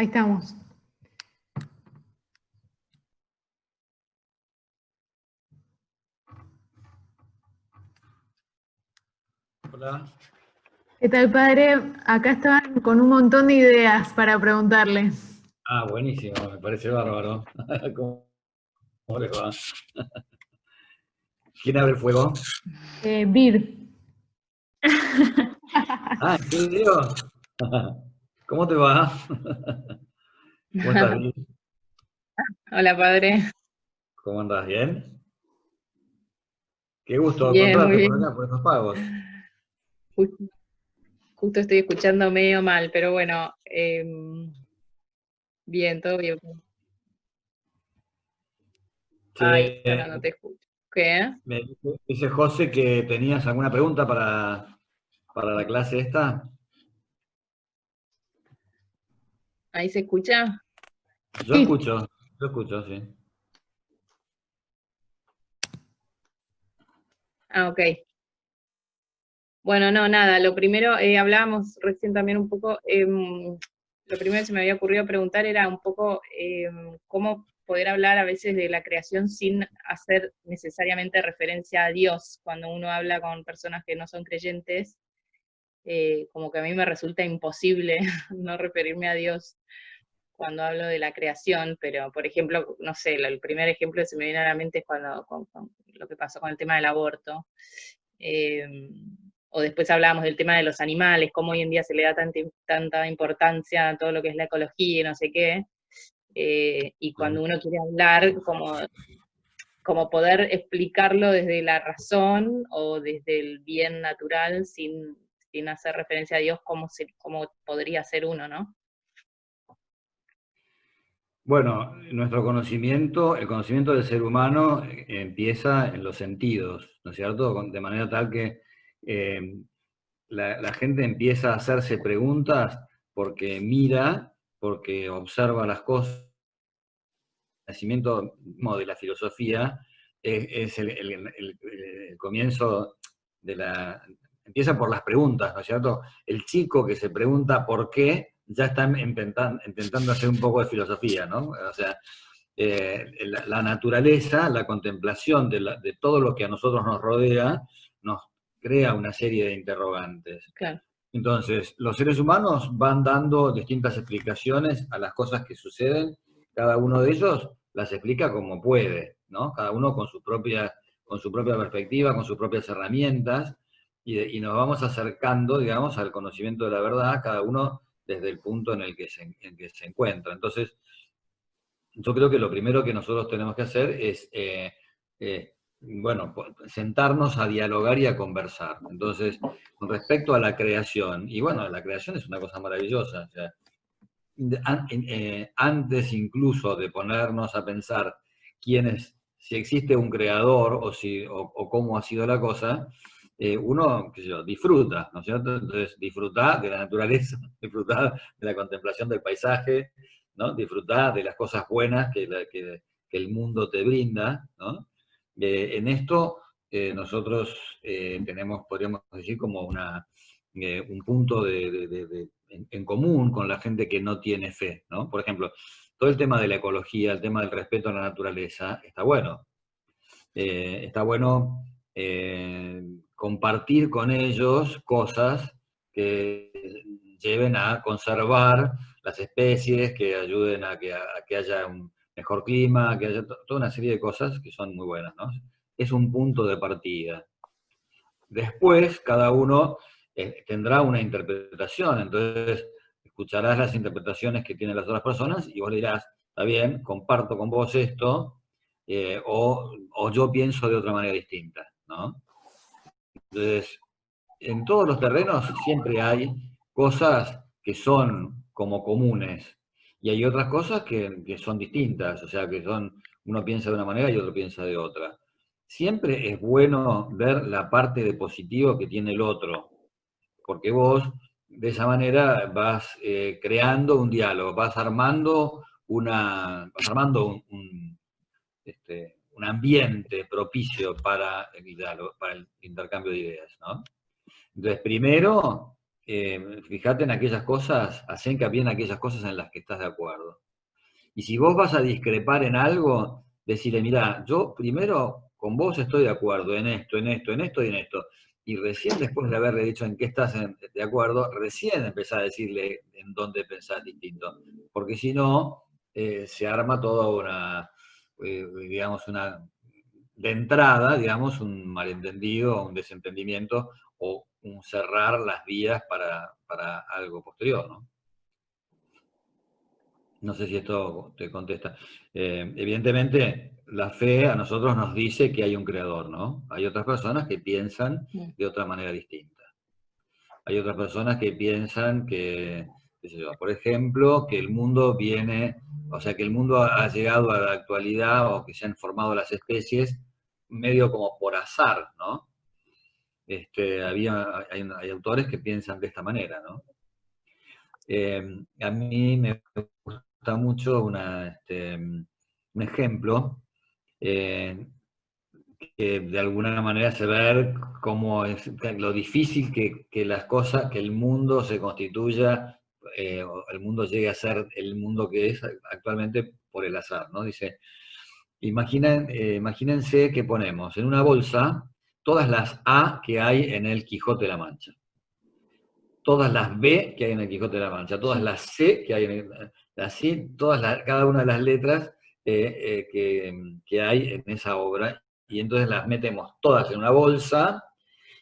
Ahí estamos. Hola. ¿Qué tal, padre? Acá estaban con un montón de ideas para preguntarle. Ah, buenísimo, me parece bárbaro. ¿Cómo les va? ¿Quién abre el fuego? Bir. Ah, ¿en serio? ¿Cómo te va? ¿Cómo estás, Vicky? Hola, padre. ¿Cómo andas? ¿Bien? Qué gusto Bien, muy encontrarte por bien. acá, por estos pagos. Justo estoy escuchando medio mal, pero bueno, bien, todo bien. Ay, ahora no Che, te escucho. ¿Qué? me dice José que tenías alguna pregunta para la clase esta. ¿Ahí se escucha? Sí. Yo escucho, sí. Ah, ok. Bueno, no, nada, lo primero, hablábamos recién también un poco, lo primero que se me había ocurrido preguntar era un poco cómo poder hablar a veces de la creación sin hacer necesariamente referencia a Dios, cuando uno habla con personas que no son creyentes, como que a mí me resulta imposible no referirme a Dios cuando hablo de la creación, pero por ejemplo, no sé, el primer ejemplo que se me viene a la mente es cuando con lo que pasó con el tema del aborto. O después hablábamos del tema de los animales, cómo hoy en día se le da tanta importancia a todo lo que es la ecología y no sé qué. Y cuando uno quiere hablar, como poder explicarlo desde la razón o desde el bien natural sin hacer referencia a Dios, cómo podría ser uno, ¿no? Bueno, nuestro conocimiento, el conocimiento del ser humano empieza en los sentidos, ¿no es cierto? De manera tal que eh, la gente empieza a hacerse preguntas porque mira, porque observa las cosas. El nacimiento mismo de la filosofía es el comienzo de la... Empieza por las preguntas, ¿no es cierto? El chico que se pregunta por qué ya está intentando hacer un poco de filosofía, ¿no? O sea, la naturaleza, la contemplación de todo lo que a nosotros nos rodea, nos crea una serie de interrogantes. Claro. Entonces, los seres humanos van dando distintas explicaciones a las cosas que suceden, cada uno de ellos las explica como puede, ¿no? Cada uno con su propia perspectiva, con sus propias herramientas, y nos vamos acercando, digamos, al conocimiento de la verdad, cada uno desde el punto en el que se encuentra. Entonces, yo creo que lo primero que nosotros tenemos que hacer es, bueno, sentarnos a dialogar y a conversar. Entonces, con respecto a la creación, y bueno, la creación es una cosa maravillosa. O sea, antes incluso de ponernos a pensar si existe un creador o cómo ha sido la cosa, uno, qué sé yo, disfruta, ¿no es cierto? Entonces, disfrutar de la naturaleza, disfrutar de la contemplación del paisaje, ¿no? Disfrutar de las cosas buenas que el mundo te brinda, ¿no? En esto nosotros podríamos decir, como un punto en común con la gente que no tiene fe, ¿no? Por ejemplo, todo el tema de la ecología, el tema del respeto a la naturaleza, está bueno. Está bueno compartir con ellos cosas que lleven a conservar las especies, que ayuden a que haya un mejor clima, que haya toda una serie de cosas que son muy buenas, ¿no? Es un punto de partida. Después, cada uno tendrá una interpretación, entonces escucharás las interpretaciones que tienen las otras personas y vos le dirás, está bien, comparto con vos esto, o yo pienso de otra manera distinta, ¿no? Entonces, en todos los terrenos siempre hay cosas que son como comunes y hay otras cosas que son distintas, o sea, uno piensa de una manera y otro piensa de otra. Siempre es bueno ver la parte de positivo que tiene el otro, porque vos de esa manera vas creando un diálogo, vas armando un ambiente propicio para el diálogo, para el intercambio de ideas, ¿no? Entonces, primero fíjate en aquellas cosas, hacé hincapié en aquellas cosas en las que estás de acuerdo. Y si vos vas a discrepar en algo, decirle, mira, yo primero con vos estoy de acuerdo en esto, en esto, en esto y en esto. Y recién después de haberle dicho en qué estás de acuerdo, recién empezás a decirle en dónde pensás distinto. Porque si no, se arma toda una, digamos, de entrada, digamos, un malentendido, un desentendimiento o un cerrar las vías para algo posterior, ¿no? No sé si esto te contesta. Evidentemente, la fe a nosotros nos dice que hay un creador, ¿no? Hay otras personas que piensan de otra manera distinta. Hay otras personas que piensan que, qué sé yo, por ejemplo, que el mundo viene, o sea, que el mundo ha llegado a la actualidad o que se han formado las especies medio como por azar, ¿no? Hay autores que piensan de esta manera, ¿no? A mí me gusta mucho un ejemplo que de alguna manera hace ver cómo es lo difícil que las cosas, que el mundo se constituya, o el mundo llegue a ser el mundo que es actualmente por el azar, ¿no? Dice, imagínense que ponemos en una bolsa todas las A que hay en el Quijote de la Mancha, todas las B que hay en el Quijote de la Mancha, todas las C que hay en así, cada una de las letras que hay en esa obra, y entonces las metemos todas en una bolsa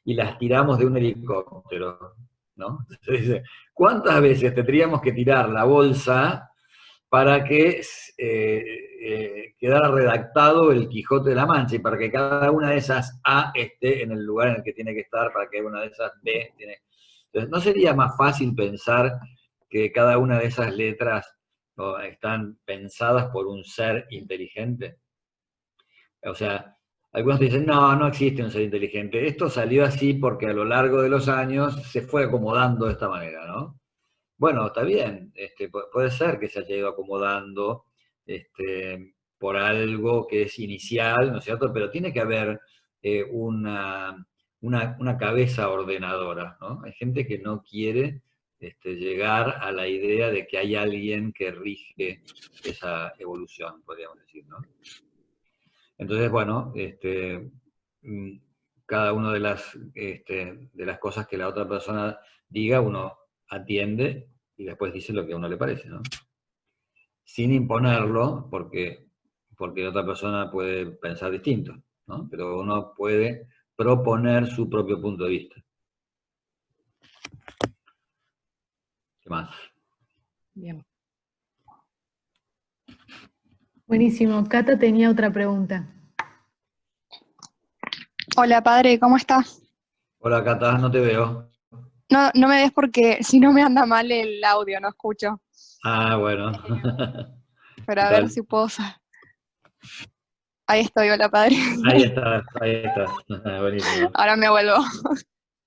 y las tiramos de un helicóptero, ¿no? Entonces dice, ¿cuántas veces tendríamos que tirar la bolsa para que quedara redactado el Quijote de la Mancha y para que cada una de esas A esté en el lugar en el que tiene que estar, para que una de esas B tiene... Entonces, ¿no sería más fácil pensar que cada una de esas letras, ¿no?, están pensadas por un ser inteligente? O sea, algunos dicen, no, no existe un ser inteligente. Esto salió así porque a lo largo de los años se fue acomodando de esta manera, ¿no? Bueno, está bien, puede ser que se haya ido acomodando por algo que es inicial, ¿no es cierto? Pero tiene que haber una cabeza ordenadora, ¿no? Hay gente que no quiere llegar a la idea de que hay alguien que rige esa evolución, podríamos decir, ¿no? Entonces, bueno, mm, cada una de las cosas que la otra persona diga, uno atiende y después dice lo que a uno le parece, ¿no? Sin imponerlo, porque la otra persona puede pensar distinto, ¿no? Pero uno puede proponer su propio punto de vista. ¿Qué más? Bien. Buenísimo. Cata tenía otra pregunta. Hola padre, ¿cómo estás? Hola, Cata, no te veo. No, no me ves porque si no me anda mal el audio, no escucho. Ah, bueno. Pero ¿Qué a ver tal? si puedo. Ahí estoy, hola padre. Ahí estás, ahí estás. Buenísimo. Ahora me vuelvo.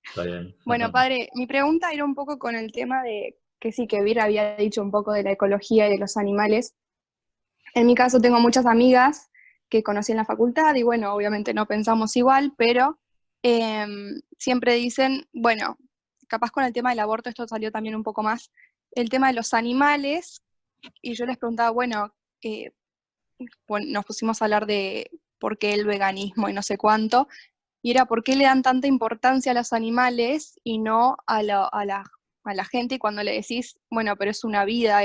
Está bien. Bueno, padre, mi pregunta era un poco con el tema de que sí, que Vir había dicho un poco de la ecología y de los animales. En mi caso tengo muchas amigas que conocí en la facultad y bueno, obviamente no pensamos igual, pero siempre dicen, bueno, capaz con el tema del aborto esto salió también un poco más, el tema de los animales, y yo les preguntaba, bueno, nos pusimos a hablar de por qué el veganismo y no sé cuánto, y era por qué le dan tanta importancia a los animales y no a la gente, y cuando le decís, bueno, pero es una vida,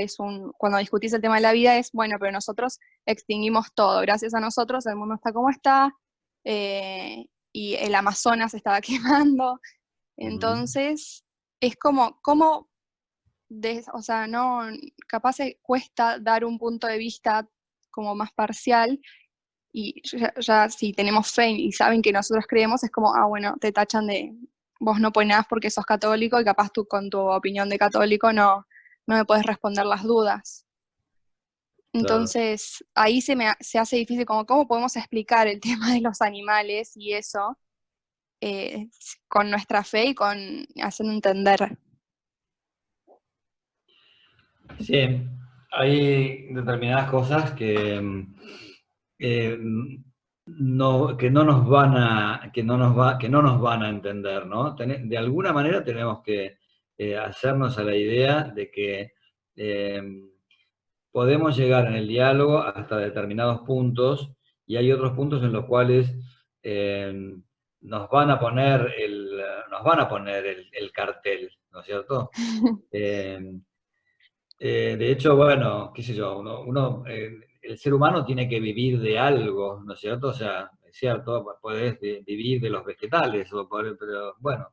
cuando discutís el tema de la vida es, bueno, pero nosotros extinguimos todo, gracias a nosotros el mundo está como está, y el Amazonas se estaba quemando, entonces es como o sea, no, capaz cuesta dar un punto de vista como más parcial, y ya si tenemos fe y saben que nosotros creemos, es como, bueno, te tachan de, vos no ponés porque sos católico y capaz tú con tu opinión de católico no me puedes responder las dudas. Entonces, ahí se hace difícil, como, ¿cómo podemos explicar el tema de los animales y eso con nuestra fe y con haciendo entender? Sí, hay determinadas cosas que no nos van a entender, ¿no? De alguna manera tenemos que hacernos a la idea de que podemos llegar en el diálogo hasta determinados puntos, y hay otros puntos en los cuales nos van a poner el cartel, ¿no es cierto? De hecho, bueno, qué sé yo, el ser humano tiene que vivir de algo, ¿no es cierto? O sea, es cierto, podés vivir de los vegetales, pero bueno,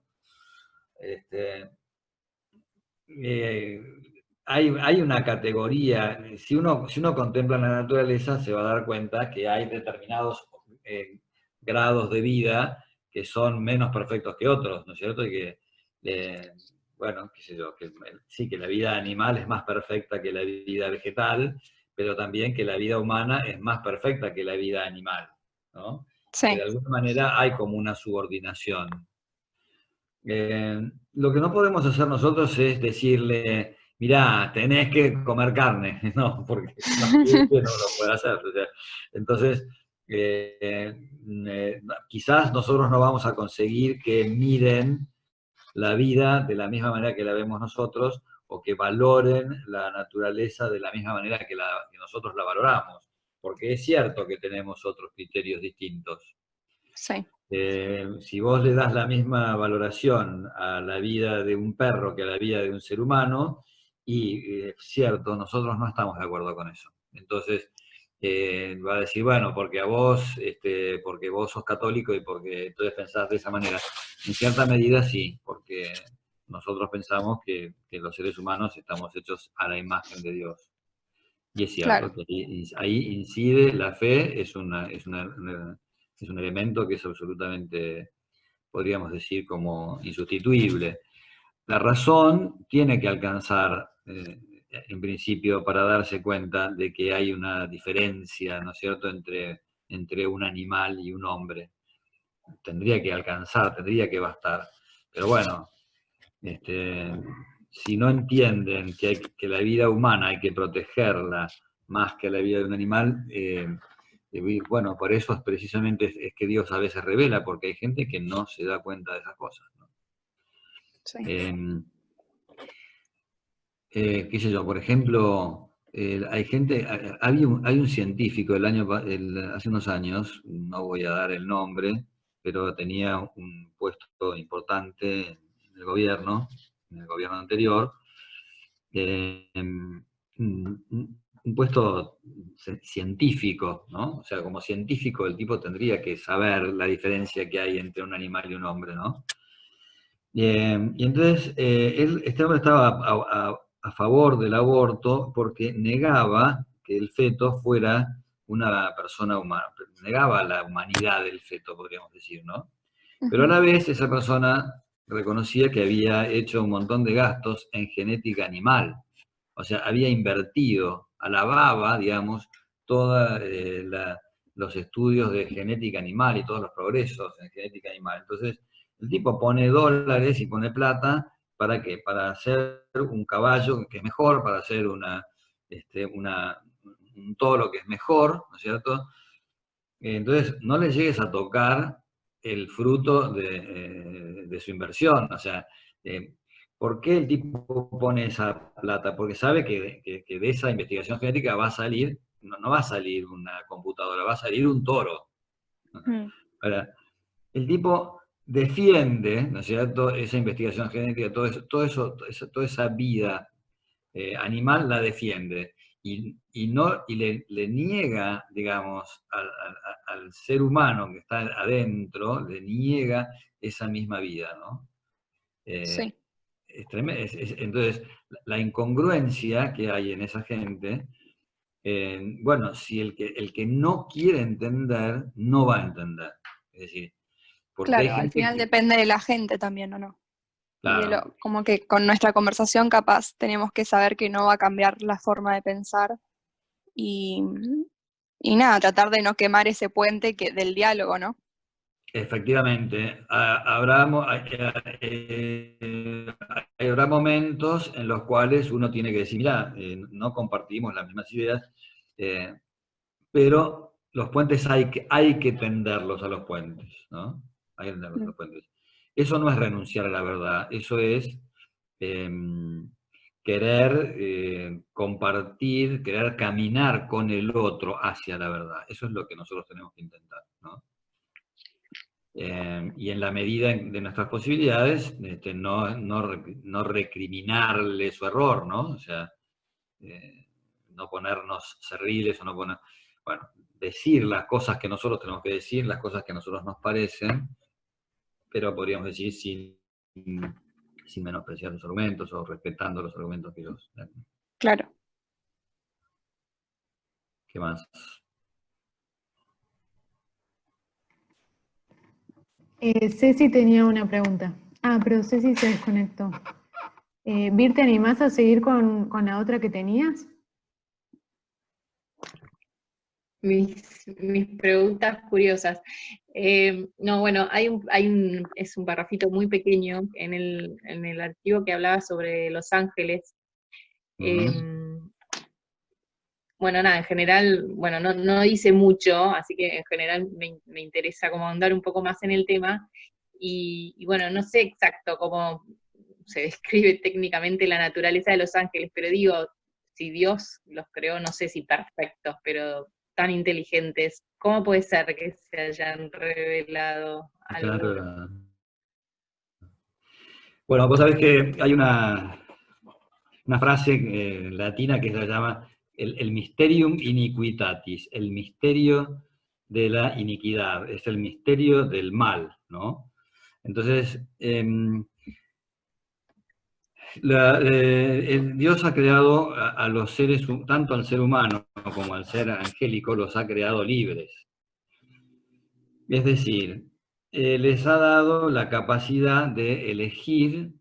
hay una categoría, si uno contempla la naturaleza, se va a dar cuenta que hay determinados grados de vida que son menos perfectos que otros, ¿no es cierto? Y que, bueno, qué sé yo, sí, que la vida animal es más perfecta que la vida vegetal, pero también que la vida humana es más perfecta que la vida animal, ¿no? Sí, Que de alguna manera hay como una subordinación. Lo que no podemos hacer nosotros es decirle, mirá, tenés que comer carne, no, porque no lo puede hacer. O sea, entonces, quizás nosotros no vamos a conseguir que miren la vida de la misma manera que la vemos nosotros, o que valoren la naturaleza de la misma manera que nosotros la valoramos, porque es cierto que tenemos otros criterios distintos. sí, Si vos le das la misma valoración a la vida de un perro que a la vida de un ser humano, y es cierto, nosotros no estamos de acuerdo con eso. Entonces, va a decir, bueno, porque vos sos católico y porque entonces pensás de esa manera. En cierta medida sí, porque nosotros pensamos que los seres humanos estamos hechos a la imagen de Dios. Y es cierto claro. que ahí incide la fe, es un elemento que es absolutamente, podríamos decir, como insustituible. La razón tiene que alcanzar, en principio, para darse cuenta de que hay una diferencia, ¿no es cierto?, entre un animal y un hombre. Tendría que alcanzar, tendría que bastar. Pero bueno, si no entienden que la vida humana hay que protegerla más que la vida de un animal, bueno, por eso precisamente es que Dios a veces revela, porque hay gente que no se da cuenta de esas cosas, ¿no? Sí. Qué sé yo, por ejemplo, hay un científico hace unos años, no voy a dar el nombre, pero tenía un puesto importante en el gobierno anterior, un puesto científico, ¿no? O sea, como científico el tipo tendría que saber la diferencia que hay entre un animal y un hombre, ¿no? Y entonces, este hombre estaba a favor del aborto porque negaba que el feto fuera una persona humana, negaba la humanidad del feto, podríamos decir, ¿no? Pero a la vez esa persona reconocía que había hecho un montón de gastos en genética animal, o sea, había invertido, alababa, digamos, todos los estudios de genética animal y todos los progresos en genética animal. Entonces, el tipo pone dólares y pone plata, ¿para qué? Para hacer un caballo que es mejor, para hacer un toro que es mejor, ¿no es cierto? Entonces, no le llegues a tocar el fruto de su inversión. O sea, ¿por qué el tipo pone esa plata? Porque sabe que de esa investigación genética va a salir, no va a salir una computadora, va a salir un toro. Ahora, el tipo defiende, ¿no es cierto?, esa investigación genética, toda esa vida animal la defiende. Y le niega, digamos, al ser humano que está adentro, le niega esa misma vida, ¿no? Sí, Entonces, la incongruencia que hay en esa gente, bueno, si el que no quiere entender, no va a entender. Es decir, porque hay claro, al gente final que, depende de la gente también, ¿o no? Y de claro, como que con nuestra conversación capaz tenemos que saber que no va a cambiar la forma de pensar y, y nada, tratar de no quemar ese puente del diálogo, ¿no? efectivamente, habrá momentos en los cuales uno tiene que decir, mira, no compartimos las mismas ideas, eh, pero los puentes hay que tenderlos a los puentes, ¿no? Hay que tenderlos a los puentes. Eso no es renunciar a la verdad, eso es querer compartir, querer caminar con el otro hacia la verdad. Eso es lo que nosotros tenemos que intentar, ¿no? Y en la medida de nuestras posibilidades, no recriminarle su error, ¿no? O sea, no ponernos cerriles o no poner... Bueno, decir las cosas que nosotros tenemos que decir, las cosas que a nosotros nos parecen, pero podríamos decir sin menospreciar los argumentos o respetando los argumentos que ellos dan. Claro. ¿Qué más? Ceci tenía una pregunta. Ah, pero Ceci se desconectó. Vir, ¿te animás a seguir con la otra que tenías? Mis preguntas curiosas. No, bueno, es un parrafito muy pequeño en el archivo que hablaba sobre Los Ángeles. Bueno, nada, en general, bueno, no dice mucho, así que en general me interesa como andar un poco más en el tema. Y bueno, no sé exacto cómo se describe técnicamente la naturaleza de los ángeles, pero digo, si Dios los creó, no sé si perfectos, pero tan inteligentes, ¿cómo puede ser que se hayan revelado algunos? Bueno, vos sabés que hay una frase latina que se llama el mysterium iniquitatis, el misterio de la iniquidad, es el misterio del mal, ¿no? Entonces, Dios ha creado a los seres, tanto al ser humano como al ser angélico, los ha creado libres. Es decir, les ha dado la capacidad de elegir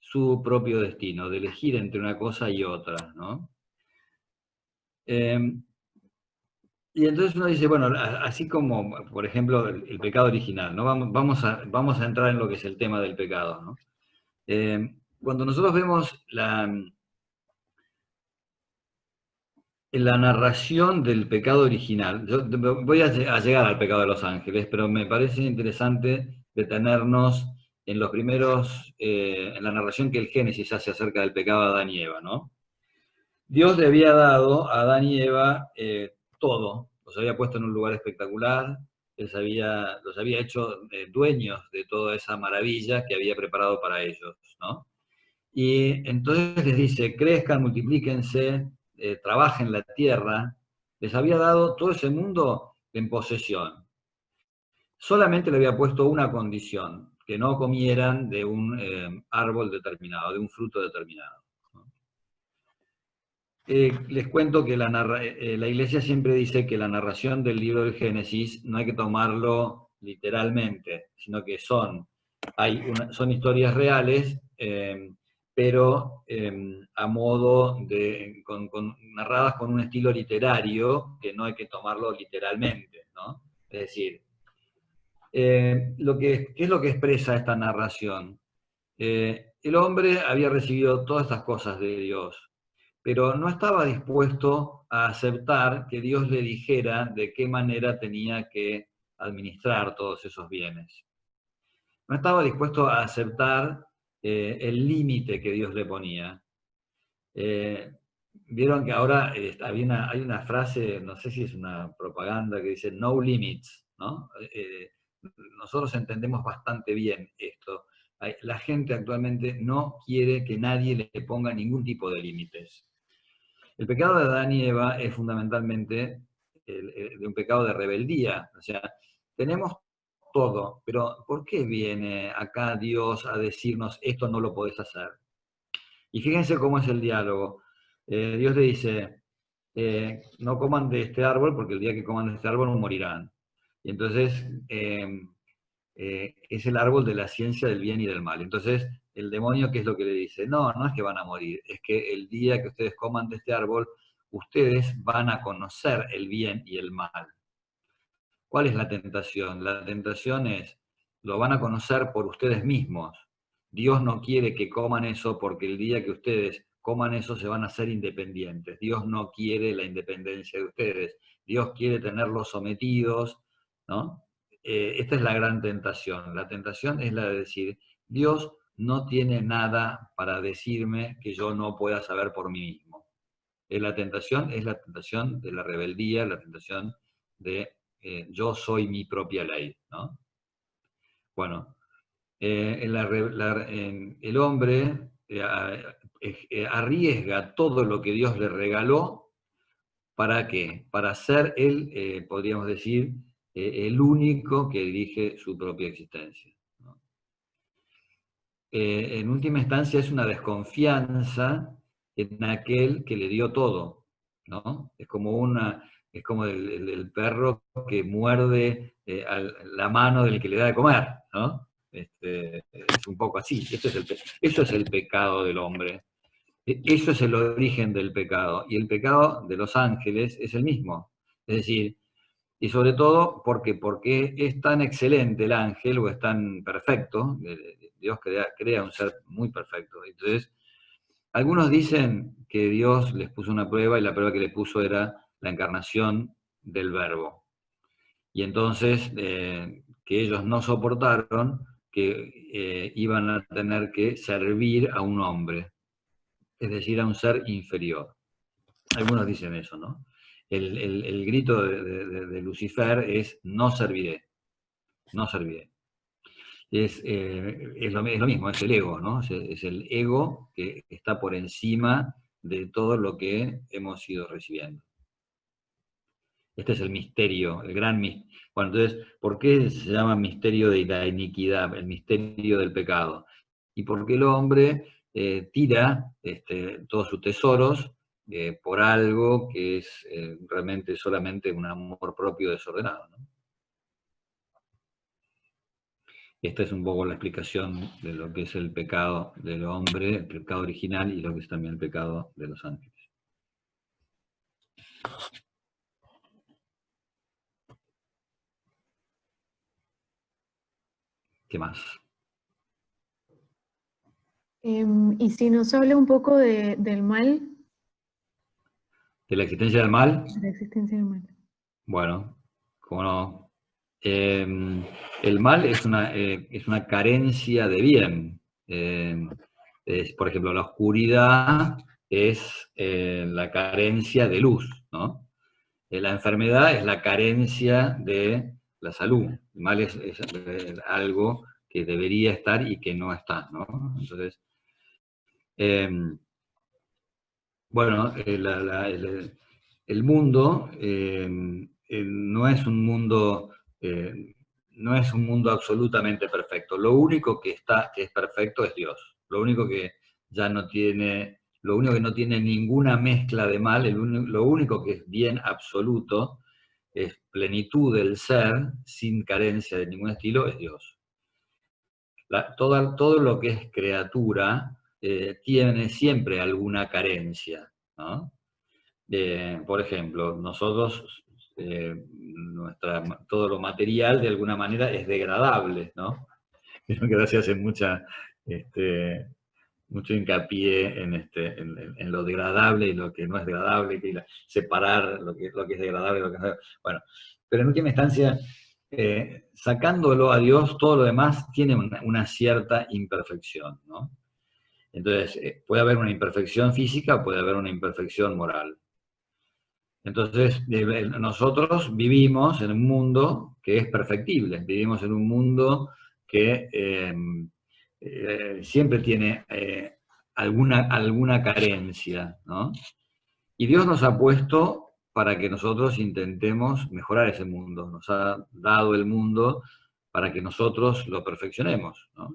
su propio destino, de elegir entre una cosa y otra, ¿no? Y entonces uno dice, bueno, así como, por ejemplo, el pecado original, ¿no? Vamos a entrar en lo que es el tema del pecado, ¿no? Cuando nosotros vemos en la narración del pecado original, yo voy a llegar al pecado de los ángeles, pero me parece interesante detenernos en los primeros, en la narración que el Génesis hace acerca del pecado de Adán y Eva, ¿no? Dios le había dado a Adán y Eva todo, los había puesto en un lugar espectacular, los había hecho dueños de toda esa maravilla que había preparado para ellos, ¿no? Y entonces les dice, crezcan, multiplíquense, trabajen la tierra, les había dado todo ese mundo en posesión. Solamente le había puesto una condición, que no comieran de un árbol determinado, de un fruto determinado. Les cuento que la Iglesia siempre dice que la narración del libro del Génesis no hay que tomarlo literalmente, sino que son historias reales, pero a modo de, narradas con un estilo literario que no hay que tomarlo literalmente, ¿no? Es decir, ¿qué es lo que expresa esta narración? El hombre había recibido todas estas cosas de Dios, pero no estaba dispuesto a aceptar que Dios le dijera de qué manera tenía que administrar todos esos bienes. No estaba dispuesto a aceptar el límite que Dios le ponía. Vieron que ahora hay una frase, no sé si es una propaganda, que dice no limits, ¿no? Nosotros entendemos bastante bien esto. La gente actualmente no quiere que nadie le ponga ningún tipo de límites. El pecado de Adán y Eva es fundamentalmente de un pecado de rebeldía. O sea, tenemos todo, pero ¿por qué viene acá Dios a decirnos esto no lo podés hacer? Y fíjense cómo es el diálogo. Dios le dice, no coman de este árbol porque el día que coman de este árbol morirán. Y entonces es el árbol de la ciencia del bien y del mal. Entonces el demonio, ¿qué es lo que le dice? No es que van a morir, es que el día que ustedes coman de este árbol, ustedes van a conocer el bien y el mal. ¿Cuál es la tentación? La tentación es, lo van a conocer por ustedes mismos. Dios no quiere que coman eso porque el día que ustedes coman eso se van a hacer independientes. Dios no quiere la independencia de ustedes. Dios quiere tenerlos sometidos, ¿no? Esta es la gran tentación. La tentación es la de decir, Dios no tiene nada para decirme que yo no pueda saber por mí mismo. La tentación es la tentación de la rebeldía, la tentación de yo soy mi propia ley, ¿no? Bueno, el hombre arriesga todo lo que Dios le regaló. ¿Para qué? Para ser él, podríamos decir, el único que dirige su propia existencia, ¿no? En última instancia es una desconfianza en aquel que le dio todo, ¿no? Es como el perro que muerde la mano del que le da de comer, ¿no? Es un poco así. Eso es el pecado del hombre. Eso es el origen del pecado. Y el pecado de los ángeles es el mismo. Es decir, y sobre todo, porque es tan excelente el ángel, o es tan perfecto, Dios crea un ser muy perfecto. Entonces, algunos dicen que Dios les puso una prueba, y la prueba que le puso era la encarnación del Verbo. Y entonces, que ellos no soportaron que iban a tener que servir a un hombre, es decir, a un ser inferior. Algunos dicen eso, ¿no? El grito de Lucifer es: no serviré, no serviré. Es lo mismo, es el ego, ¿no? Es el ego que está por encima de todo lo que hemos ido recibiendo. Este es el misterio, el gran misterio. Bueno, entonces, ¿por qué se llama misterio de la iniquidad, el misterio del pecado? Y porque el hombre tira todos sus tesoros por algo que es realmente solamente un amor propio desordenado, ¿no? Esta es un poco la explicación de lo que es el pecado del hombre, el pecado original, y lo que es también el pecado de los ángeles. ¿Qué más? Y si nos habla un poco del mal. ¿De la existencia del mal? De la existencia del mal. Bueno, cómo no. El mal es una carencia de bien. Por ejemplo, la oscuridad es la carencia de luz, ¿no? La enfermedad es la carencia de la salud. El mal es algo que debería estar y que no está, ¿no? Entonces, bueno, el mundo no es un mundo, no es un mundo absolutamente perfecto. Lo único que es perfecto es Dios. Lo único que no tiene ninguna mezcla de mal, lo único que es bien absoluto, es plenitud del ser, sin carencia de ningún estilo, es Dios. Todo lo que es criatura tiene siempre alguna carencia, ¿no? Por ejemplo, nosotros, todo lo material de alguna manera es degradable, ¿no? Creo que se hace mucho hincapié en lo degradable y lo que no es degradable, separar lo que es degradable y lo que no es. Bueno, pero en última instancia, sacándolo a Dios, todo lo demás tiene una cierta imperfección, ¿no? Entonces, puede haber una imperfección física, puede haber una imperfección moral. Entonces, nosotros vivimos en un mundo que es perfectible, vivimos en un mundo que siempre tiene alguna carencia, ¿no? Y Dios nos ha puesto para que nosotros intentemos mejorar ese mundo, nos ha dado el mundo para que nosotros lo perfeccionemos, ¿no?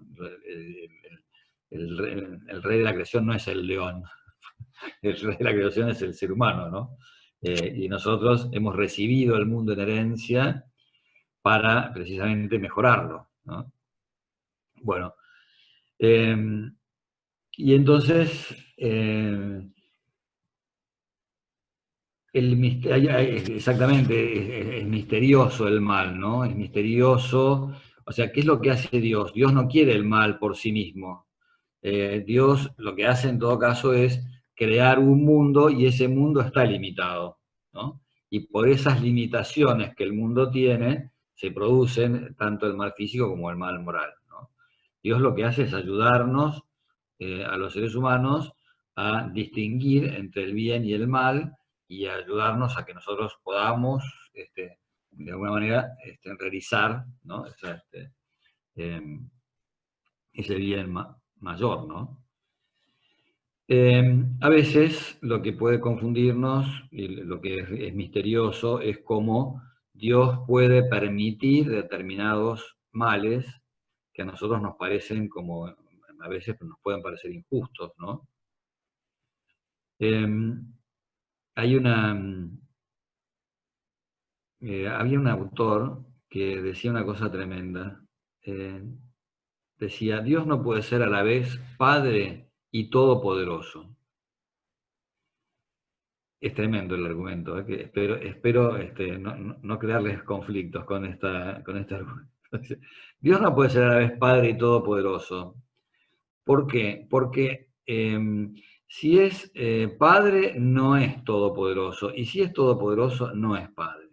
El rey de la creación no es el león, el rey de la creación es el ser humano, ¿no? Y nosotros hemos recibido el mundo en herencia para precisamente mejorarlo, ¿no? Bueno, y entonces exactamente, es misterioso el mal, ¿no? Es misterioso. O sea, ¿qué es lo que hace Dios? Dios no quiere el mal por sí mismo. Dios lo que hace en todo caso es crear un mundo, y ese mundo está limitado, ¿no? Y por esas limitaciones que el mundo tiene, se producen tanto el mal físico como el mal moral, ¿no? Dios lo que hace es ayudarnos a los seres humanos a distinguir entre el bien y el mal y a ayudarnos a que nosotros podamos, de alguna manera, realizar, ¿no? Ese bien mayor, ¿no? A veces lo que puede confundirnos, y lo que es misterioso, es cómo Dios puede permitir determinados males que a nosotros nos parecen como, a veces nos pueden parecer injustos, ¿no? Había un autor que decía una cosa tremenda. Decía, Dios no puede ser a la vez Padre y Todopoderoso. Es tremendo el argumento, que espero no crearles conflictos con este argumento. Dios no puede ser a la vez Padre y Todopoderoso. ¿Por qué? Porque si es Padre, no es Todopoderoso, y si es Todopoderoso, no es Padre.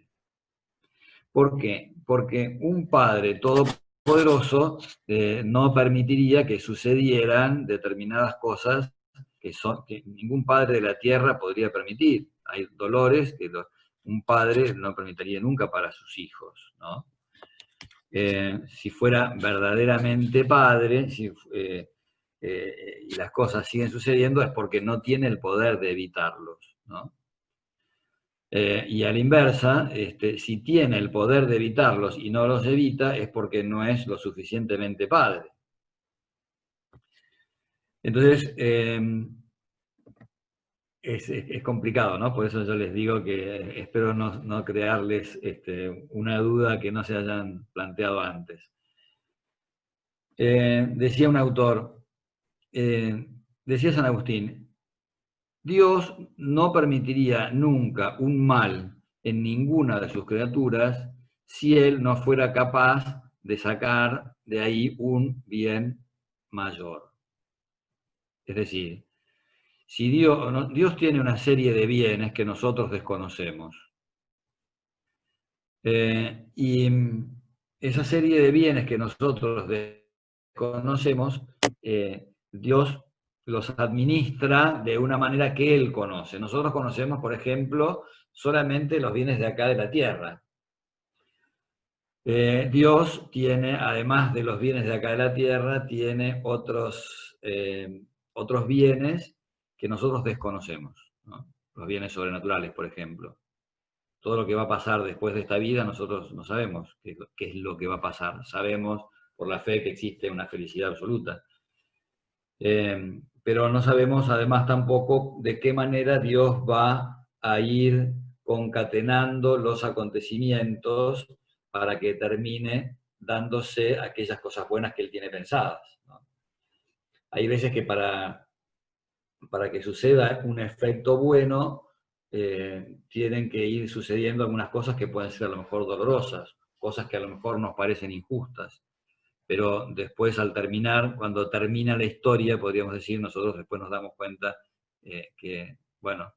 ¿Por qué? Porque un Padre Todopoderoso no permitiría que sucedieran determinadas cosas que ningún padre de la tierra podría permitir. Hay dolores que un padre no permitiría nunca para sus hijos, ¿no? Si fuera verdaderamente padre, y las cosas siguen sucediendo, es porque no tiene el poder de evitarlos, ¿no? Y a la inversa, si tiene el poder de evitarlos y no los evita, es porque no es lo suficientemente padre. Entonces, es complicado, ¿no? Por eso yo les digo que espero no crearles una duda que no se hayan planteado antes. Decía un autor, decía San Agustín, Dios no permitiría nunca un mal en ninguna de sus criaturas si Él no fuera capaz de sacar de ahí un bien mayor. Es decir, si Dios tiene una serie de bienes que nosotros desconocemos, y esa serie de bienes que nosotros desconocemos, Dios los administra de una manera que Él conoce. Nosotros conocemos, por ejemplo, solamente los bienes de acá de la tierra. Dios tiene, además de los bienes de acá de la tierra, tiene otros bienes que nosotros desconocemos, ¿no? Los bienes sobrenaturales, por ejemplo. Todo lo que va a pasar después de esta vida, nosotros no sabemos qué es lo que va a pasar. Sabemos por la fe que existe una felicidad absoluta. Pero no sabemos además tampoco de qué manera Dios va a ir concatenando los acontecimientos para que termine dándose aquellas cosas buenas que Él tiene pensadas, ¿no? Hay veces que para que suceda un efecto bueno, tienen que ir sucediendo algunas cosas que pueden ser a lo mejor dolorosas, cosas que a lo mejor nos parecen injustas. Pero después cuando termina la historia, podríamos decir, nosotros después nos damos cuenta que, bueno,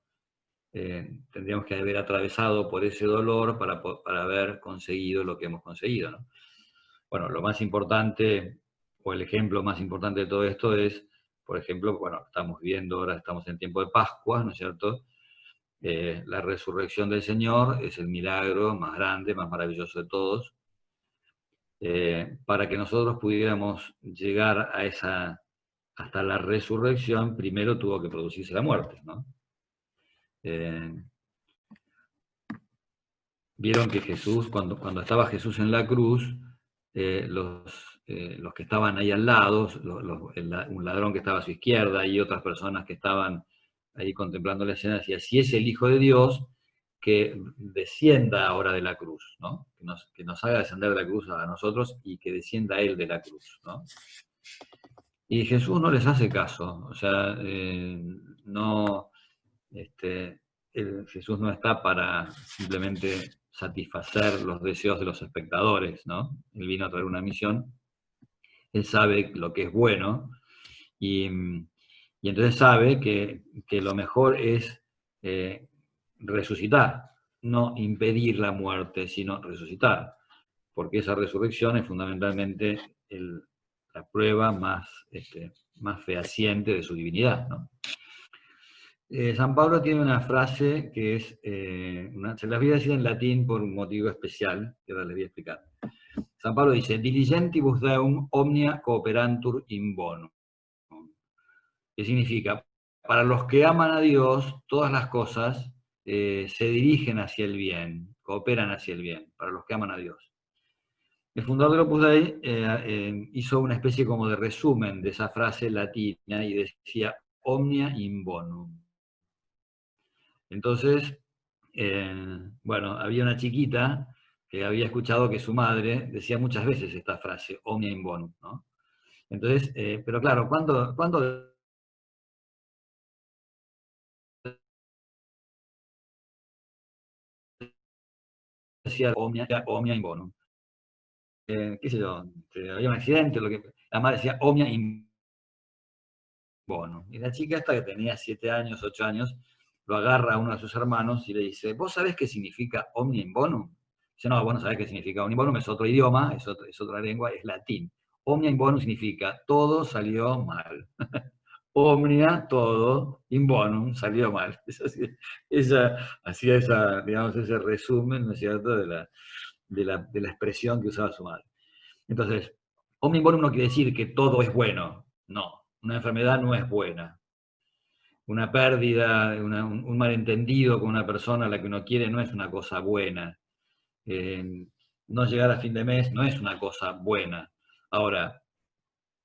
tendríamos que haber atravesado por ese dolor para haber conseguido lo que hemos conseguido, ¿no? Bueno, lo más importante, o el ejemplo más importante de todo esto es, por ejemplo, bueno, ahora estamos en tiempo de Pascua, ¿no es cierto? La resurrección del Señor es el milagro más grande, más maravilloso de todos. Para que nosotros pudiéramos llegar hasta la resurrección, primero tuvo que producirse la muerte, ¿no? Vieron que Jesús, cuando estaba Jesús en la cruz, los que estaban ahí al lado, un ladrón que estaba a su izquierda y otras personas que estaban ahí contemplando la escena, decía, si es el Hijo de Dios, que descienda ahora de la cruz, ¿no? Que nos haga descender de la cruz a nosotros y que descienda Él de la cruz, ¿no? Y Jesús no les hace caso, o sea, Jesús no está para simplemente satisfacer los deseos de los espectadores, ¿no? Él vino a traer una misión, Él sabe lo que es bueno, y entonces sabe que lo mejor es resucitar, no impedir la muerte, sino resucitar, porque esa resurrección es fundamentalmente prueba más fehaciente de su divinidad, ¿no? San Pablo tiene una frase que es, se las voy a decir en latín por un motivo especial, que ahora les voy a explicar. San Pablo dice, diligentibus deum omnia cooperantur in bonum. ¿Qué significa? Para los que aman a Dios, todas las cosas se dirigen hacia el bien, cooperan hacia el bien, para los que aman a Dios. El fundador del Opus Dei hizo una especie como de resumen de esa frase latina y decía, omnia in bonum. Entonces, bueno, había una chiquita que había escuchado que su madre decía muchas veces esta frase, omnia in bonum, ¿no? Entonces, pero claro, ¿cuándo decía omnia in bonum? ¿Qué sé yo? Había un accidente, la madre decía omnia in bonum. Y la chica esta que tenía 7 años, 8 años, lo agarra a uno de sus hermanos y le dice, ¿vos sabés qué significa omnia in bonum? Dice, no, vos no sabés qué significa omnia in bonum, es otro idioma, es otra lengua, es latín. Omnia in bonum significa, todo salió mal. Omnia, todo, in bonum, salió mal. Hacía digamos, ese resumen, ¿no es cierto?, de la expresión que usaba su madre. Entonces, omnia in bonum no quiere decir que todo es bueno, no. Una enfermedad no es buena. Una pérdida, un malentendido con una persona a la que uno quiere no es una cosa buena. No llegar a fin de mes no es una cosa buena. Ahora,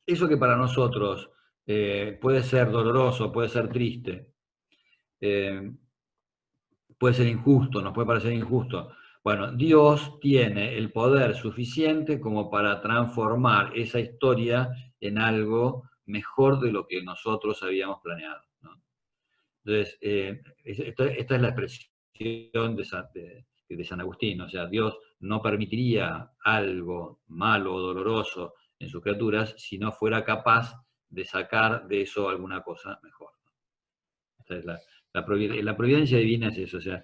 eso que para nosotros puede ser doloroso, puede ser triste, puede ser injusto, nos puede parecer injusto. Bueno, Dios tiene el poder suficiente como para transformar esa historia en algo mejor de lo que nosotros habíamos planeado, ¿no? Entonces, esta es la expresión de San Agustín, o sea, Dios no permitiría algo malo o doloroso en sus criaturas si no fuera capaz de sacar de eso alguna cosa mejor. Esta es la providencia divina es eso, o sea,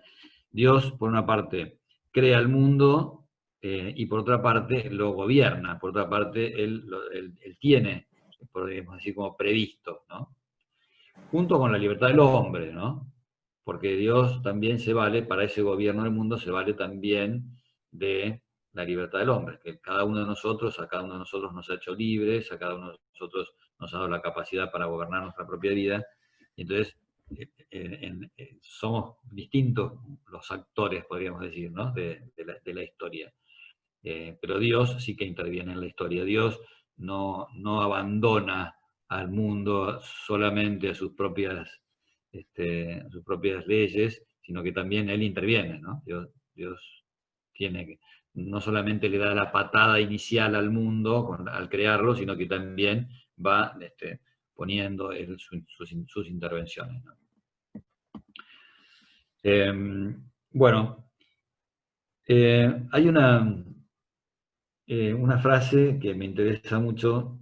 Dios, por una parte, crea el mundo y por otra parte lo gobierna, por otra parte, Él tiene, podríamos decir, como previsto, ¿no? Junto con la libertad del hombre, ¿no? Porque Dios también se vale, para ese gobierno del mundo, se vale también de la libertad del hombre, que cada uno de nosotros, a cada uno de nosotros nos ha hecho libres, a cada uno de nosotros nos ha dado la capacidad para gobernar nuestra propia vida, y entonces somos distintos los actores, podríamos decir, ¿no?, de la historia. Pero Dios sí que interviene en la historia. Dios no abandona al mundo solamente a sus propias leyes, sino que también Él interviene, ¿no? Dios no solamente le da la patada inicial al mundo al crearlo, sino que también va poniendo sus intervenciones, ¿no? Bueno, hay una frase que me interesa mucho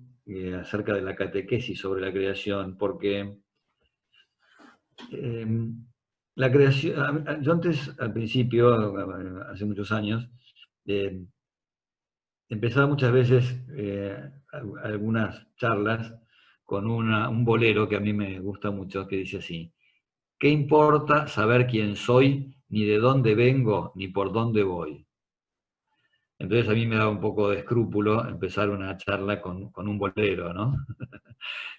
acerca de la catequesis sobre la creación, porque la creación, yo antes, al principio, hace muchos años, empezaba muchas veces algunas charlas con un bolero que a mí me gusta mucho, que dice así: ¿qué importa saber quién soy, ni de dónde vengo, ni por dónde voy? Entonces a mí me da un poco de escrúpulo empezar una charla con un bolero, ¿no?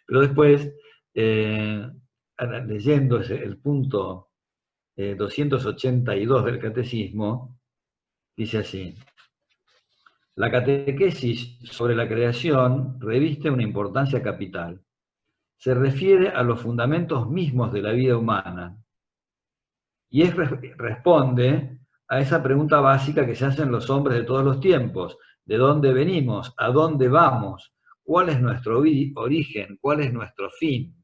Pero después, leyendo el punto 282 del Catecismo, dice así: la catequesis sobre la creación reviste una importancia capital. Se refiere a los fundamentos mismos de la vida humana y responde a esa pregunta básica que se hacen los hombres de todos los tiempos: ¿de dónde venimos? ¿A dónde vamos? ¿Cuál es nuestro origen? ¿Cuál es nuestro fin?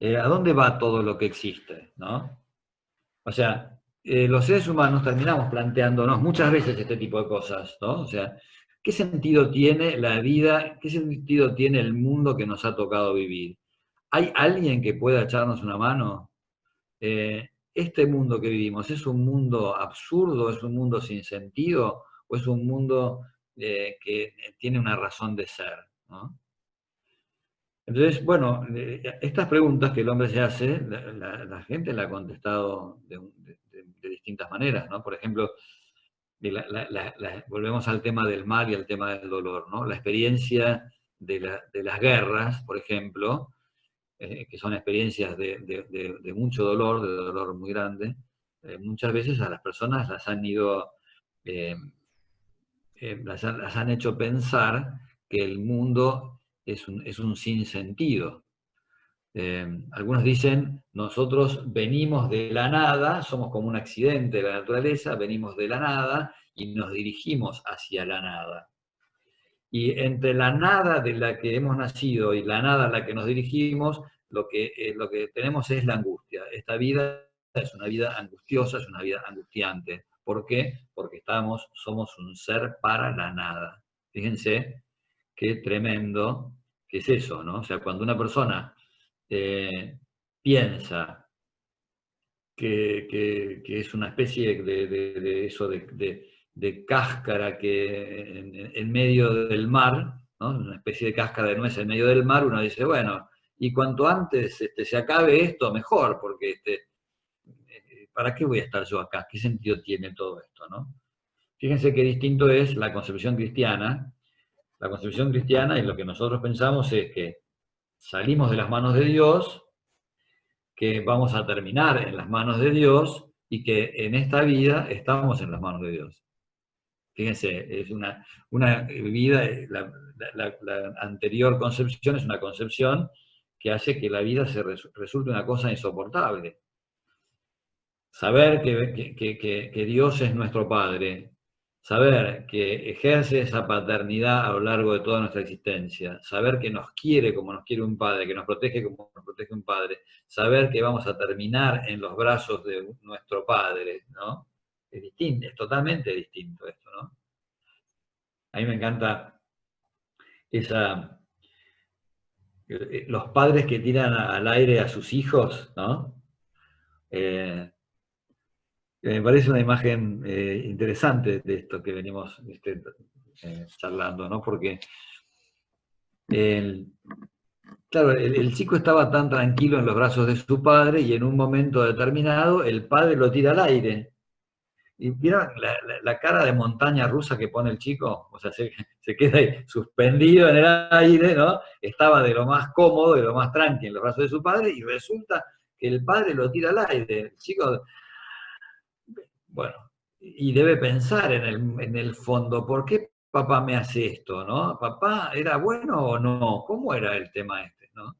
¿A dónde va todo lo que existe? ¿No? O sea, los seres humanos terminamos planteándonos muchas veces este tipo de cosas, ¿no? O sea, ¿qué sentido tiene la vida? ¿Qué sentido tiene el mundo que nos ha tocado vivir? ¿Hay alguien que pueda echarnos una mano? ¿Este mundo que vivimos es un mundo absurdo, es un mundo sin sentido, o es un mundo que tiene una razón de ser, ¿no? Entonces, bueno, estas preguntas que el hombre se hace, la gente la ha contestado de distintas maneras, ¿no? Por ejemplo, volvemos al tema del mal y al tema del dolor, ¿no? La experiencia de las guerras, por ejemplo, que son experiencias de mucho dolor, de dolor muy grande, muchas veces a las personas las han ido, las han hecho pensar que el mundo es un sinsentido. Algunos dicen, nosotros venimos de la nada, somos como un accidente de la naturaleza, venimos de la nada y nos dirigimos hacia la nada. Y entre la nada de la que hemos nacido y la nada a la que nos dirigimos, lo que tenemos es la angustia. Esta vida es una vida angustiosa, es una vida angustiante. ¿Por qué? Porque somos un ser para la nada. Fíjense qué tremendo que es eso, ¿no? O sea, cuando una persona piensa que es una especie de eso de cáscara que en medio del mar, ¿no? Una especie de cáscara de nuez en medio del mar, uno dice, bueno, y cuanto antes se acabe esto, mejor, porque ¿para qué voy a estar yo acá? ¿Qué sentido tiene todo esto, no? Fíjense qué distinto es la concepción cristiana. La concepción cristiana y lo que nosotros pensamos es que salimos de las manos de Dios, que vamos a terminar en las manos de Dios y que en esta vida estamos en las manos de Dios. Fíjense, es una vida, la anterior concepción es una concepción que hace que la vida resulte una cosa insoportable. Saber que Dios es nuestro Padre, saber que ejerce esa paternidad a lo largo de toda nuestra existencia, saber que nos quiere como nos quiere un padre, que nos protege como nos protege un padre, saber que vamos a terminar en los brazos de nuestro Padre, ¿no? Es distinto, es totalmente distinto esto, ¿no? A mí me encanta los padres que tiran al aire a sus hijos, ¿no? Me parece una imagen interesante de esto que venimos charlando, ¿no? Porque claro, el chico estaba tan tranquilo en los brazos de su padre y en un momento determinado el padre lo tira al aire. Y vieron la cara de montaña rusa que pone el chico, o sea, se queda ahí suspendido en el aire, ¿no? Estaba de lo más cómodo, de lo más tranquilo en los brazos de su padre y resulta que el padre lo tira al aire. El chico, bueno, y debe pensar en el fondo, ¿por qué papá me hace esto, no? ¿Papá era bueno o no? ¿Cómo era el tema este, no?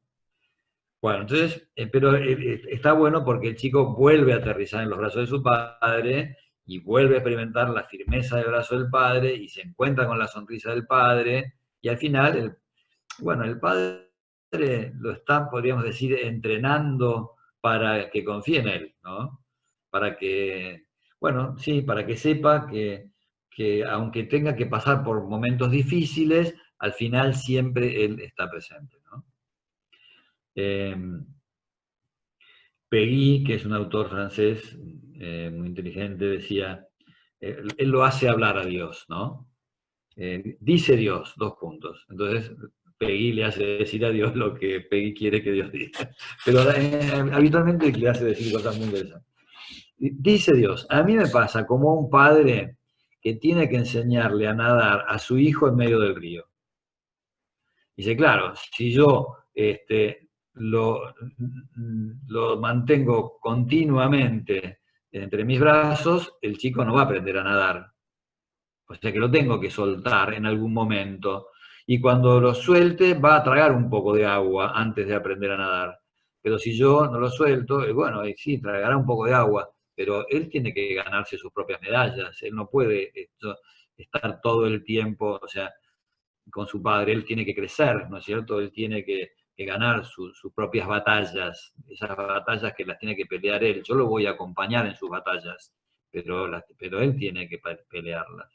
Bueno, entonces, pero está bueno porque el chico vuelve a aterrizar en los brazos de su padre y vuelve a experimentar la firmeza del brazo del padre y se encuentra con la sonrisa del padre y al final, el padre lo está, podríamos decir, entrenando para que confíe en él, ¿no? Para que, bueno, sí, para que sepa que aunque tenga que pasar por momentos difíciles, al final siempre él está presente, ¿no? Peggy, que es un autor francés muy inteligente, decía, él lo hace hablar a Dios, ¿no? Dice Dios, 2 puntos. Entonces, Peggy le hace decir a Dios lo que Peggy quiere que Dios diga. Pero habitualmente le hace decir cosas muy interesantes. Dice Dios, a mí me pasa como un padre que tiene que enseñarle a nadar a su hijo en medio del río. Dice, claro, si yo lo mantengo continuamente entre mis brazos, el chico no va a aprender a nadar. O sea que lo tengo que soltar en algún momento. Y cuando lo suelte, va a tragar un poco de agua antes de aprender a nadar. Pero si yo no lo suelto, bueno, sí, tragará un poco de agua, pero él tiene que ganarse sus propias medallas. Él no puede estar todo el tiempo, o sea, con su padre. Él tiene que crecer, ¿no es cierto? Él tiene que ganar sus propias batallas, esas batallas que las tiene que pelear él. Yo lo voy a acompañar en sus batallas, pero él tiene que pelearlas.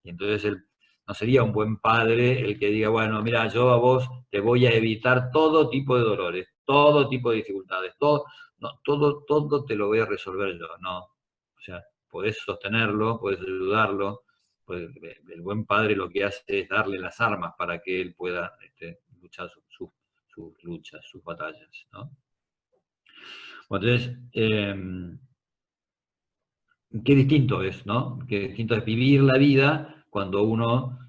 Y entonces él no sería un buen padre el que diga, bueno, mira, yo a vos te voy a evitar todo tipo de dolores, todo tipo de dificultades, todo te lo voy a resolver yo, no. O sea, podés sostenerlo, podés ayudarlo, el buen padre lo que hace es darle las armas para que él pueda luchar sus luchas, sus batallas, ¿no? Entonces, qué distinto es, ¿no? Qué distinto es vivir la vida cuando uno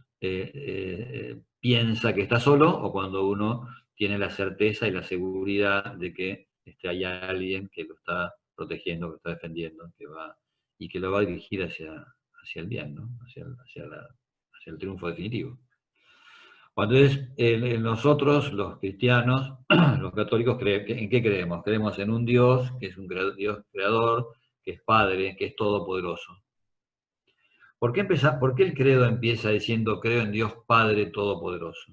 piensa que está solo o cuando uno tiene la certeza y la seguridad de que hay alguien que lo está protegiendo, que lo está defendiendo, y que lo va a dirigir hacia el bien, ¿no? Hacia el triunfo definitivo. Entonces, nosotros, los cristianos, los católicos, ¿en qué creemos? Creemos en un Dios, que es un Dios creador, que es Padre, que es todopoderoso. ¿Por qué el credo empieza diciendo creo en Dios Padre Todopoderoso?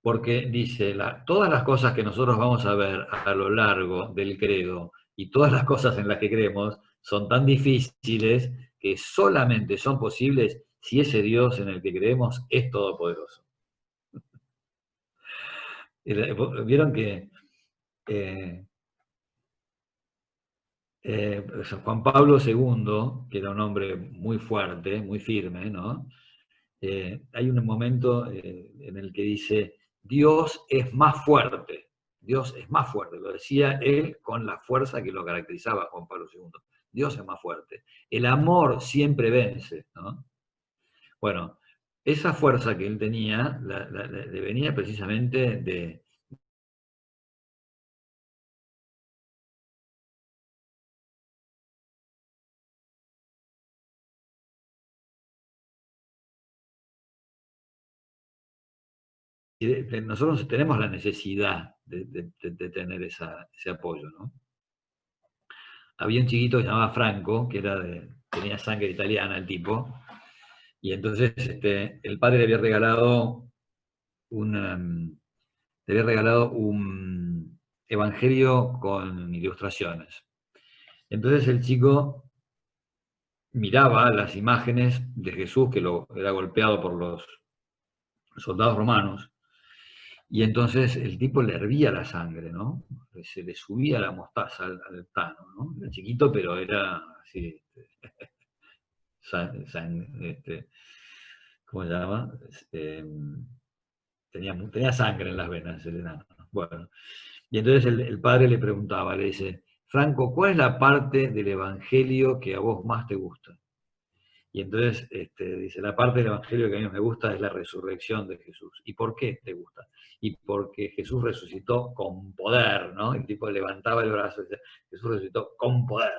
Porque dice, todas las cosas que nosotros vamos a ver a lo largo del credo y todas las cosas en las que creemos son tan difíciles que solamente son posibles si ese Dios en el que creemos es todopoderoso. Vieron que Juan Pablo II, que era un hombre muy fuerte, muy firme, ¿no? Hay un momento en el que dice, Dios es más fuerte. Dios es más fuerte, lo decía él con la fuerza que lo caracterizaba a Juan Pablo II. Dios es más fuerte. El amor siempre vence, ¿no? Bueno, esa fuerza que él tenía le venía precisamente de nosotros tenemos la necesidad de tener ese apoyo, ¿no? Había un chiquito que se llamaba Franco, que tenía sangre italiana el tipo, y entonces el padre le había regalado un evangelio con ilustraciones. Entonces el chico miraba las imágenes de Jesús, que era golpeado por los soldados romanos, y entonces el tipo le hervía la sangre, ¿no? Se le subía la mostaza al tano, ¿no? Era chiquito, pero era así, ¿cómo se llama? Tenía sangre en las venas el enano. Bueno, y entonces el padre le preguntaba, le dice, Franco, ¿cuál es la parte del evangelio que a vos más te gusta? Y entonces dice, la parte del evangelio que a mí me gusta es la resurrección de Jesús. ¿Y por qué te gusta? Y porque Jesús resucitó con poder, ¿no? El tipo levantaba el brazo y decía, Jesús resucitó con poder.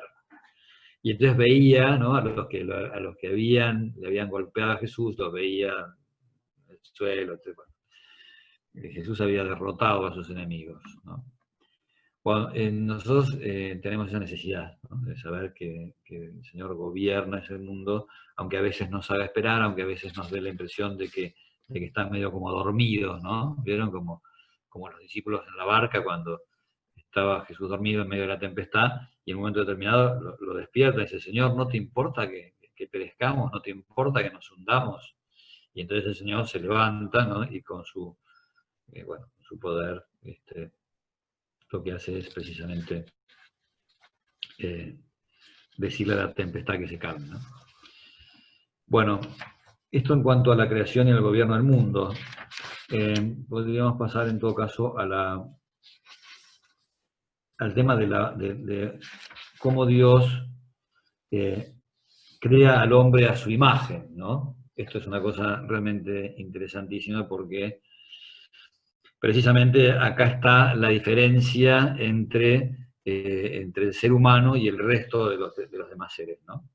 Y entonces veía, ¿no? a los que le habían golpeado a Jesús, los veía en el suelo, etc. Jesús había derrotado a sus enemigos, ¿no? Bueno, nosotros tenemos esa necesidad, ¿no? De saber que el Señor gobierna ese mundo, aunque a veces nos haga esperar, aunque a veces nos dé la impresión de que están medio como dormidos, ¿no? ¿Vieron? Como los discípulos en la barca cuando estaba Jesús dormido en medio de la tempestad y en un momento determinado lo despierta y dice, Señor, ¿no te importa que perezcamos? ¿No te importa que nos hundamos? Y entonces el Señor se levanta, ¿no? Y con su poder, lo que hace es precisamente decirle a la tempestad que se calme, ¿no? Bueno, esto en cuanto a la creación y el gobierno del mundo. Podríamos pasar en todo caso al tema de cómo Dios crea al hombre a su imagen, ¿no? Esto es una cosa realmente interesantísima porque precisamente acá está la diferencia entre el ser humano y el resto de los demás seres, ¿no?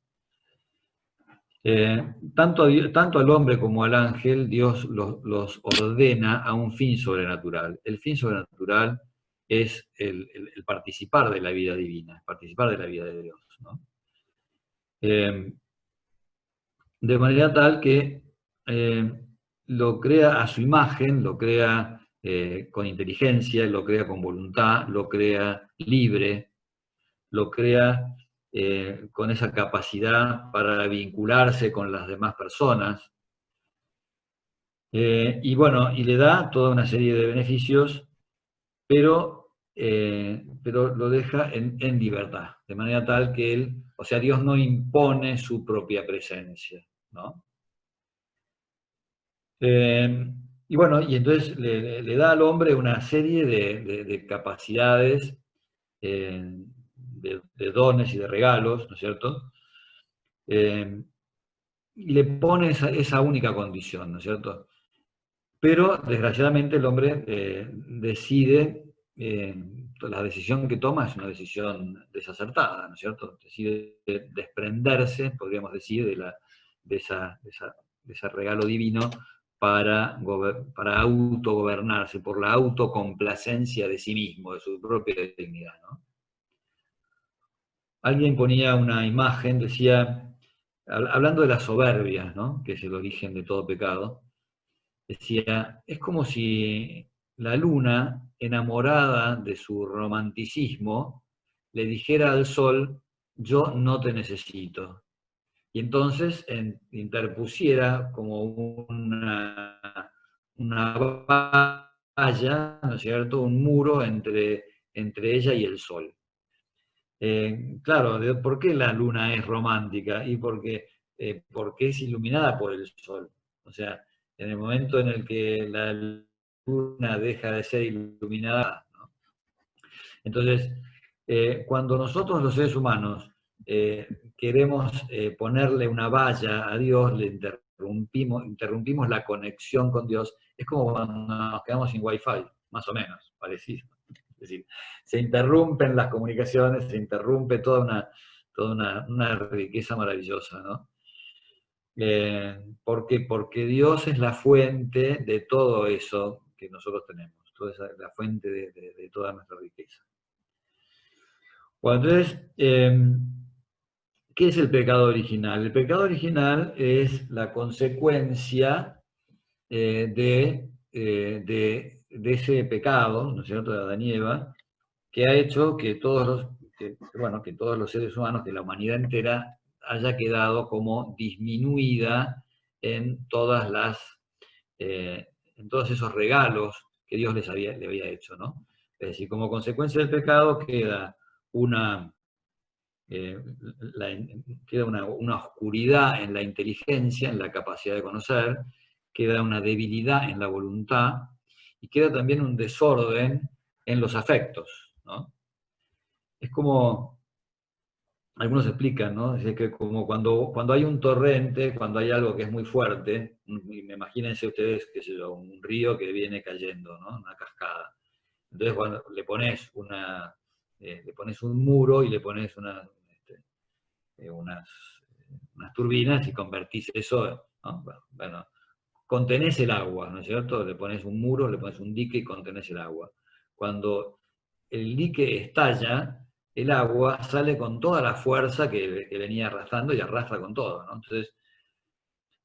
Tanto al hombre como al ángel, Dios los ordena a un fin sobrenatural. El fin sobrenatural es el participar de la vida divina, participar de la vida de Dios, ¿no? De manera tal que lo crea a su imagen, lo crea con inteligencia, lo crea con voluntad, lo crea libre, lo crea con esa capacidad para vincularse con las demás personas. Y bueno, y le da toda una serie de beneficios, pero pero lo deja en libertad, de manera tal que él, o sea, Dios no impone su propia presencia, ¿no? Y bueno, y entonces le da al hombre una serie de capacidades, de dones y de regalos, ¿no es cierto? Y le pone esa única condición, ¿no es cierto? Pero desgraciadamente el hombre decide, la decisión que toma es una decisión desacertada, ¿no es cierto? Decide desprenderse, podríamos decir, de ese regalo divino para autogobernarse, por la autocomplacencia de sí mismo, de su propia dignidad, ¿no? Alguien ponía una imagen, decía, hablando de la soberbia, ¿no? Que es el origen de todo pecado, decía, es como si la luna, enamorada de su romanticismo, le dijera al sol, yo no te necesito. Y entonces interpusiera como una valla, ¿no es cierto?, un muro entre ella y el sol. Claro, ¿por qué la luna es romántica? Y porque es iluminada por el sol. O sea, en el momento en el que la luna deja de ser iluminada, ¿no? Entonces, cuando nosotros los seres humanos queremos ponerle una valla a Dios, le interrumpimos la conexión con Dios, es como cuando nos quedamos sin Wi-Fi, más o menos, parecido. Es decir, se interrumpen las comunicaciones, se interrumpe toda una riqueza maravillosa, ¿no? ¿Por qué? Porque Dios es la fuente de todo eso que nosotros tenemos, toda esa, la fuente de toda nuestra riqueza. Bueno, entonces, ¿qué es el pecado original? El pecado original es la consecuencia de ese pecado, ¿no es cierto?, de Adán y Eva, que ha hecho que todos los seres humanos, que la humanidad entera, haya quedado como disminuida en en todos esos regalos que Dios le había hecho, ¿no? Es decir, como consecuencia del pecado queda una oscuridad en la inteligencia, en la capacidad de conocer, queda una debilidad en la voluntad y queda también un desorden en los afectos, ¿no? Es como, algunos explican, ¿no? Es que como cuando hay un torrente, cuando hay algo que es muy fuerte, imagínense ustedes, qué sé yo, un río que viene cayendo, ¿no? Una cascada. Entonces, cuando le pones un muro y le pones unas turbinas y convertís eso, ¿no? Bueno, contenés el agua, ¿no es cierto? Le pones un muro, le pones un dique y contenés el agua. Cuando el dique estalla, el agua sale con toda la fuerza que venía arrastrando y arrastra con todo, ¿no? Entonces,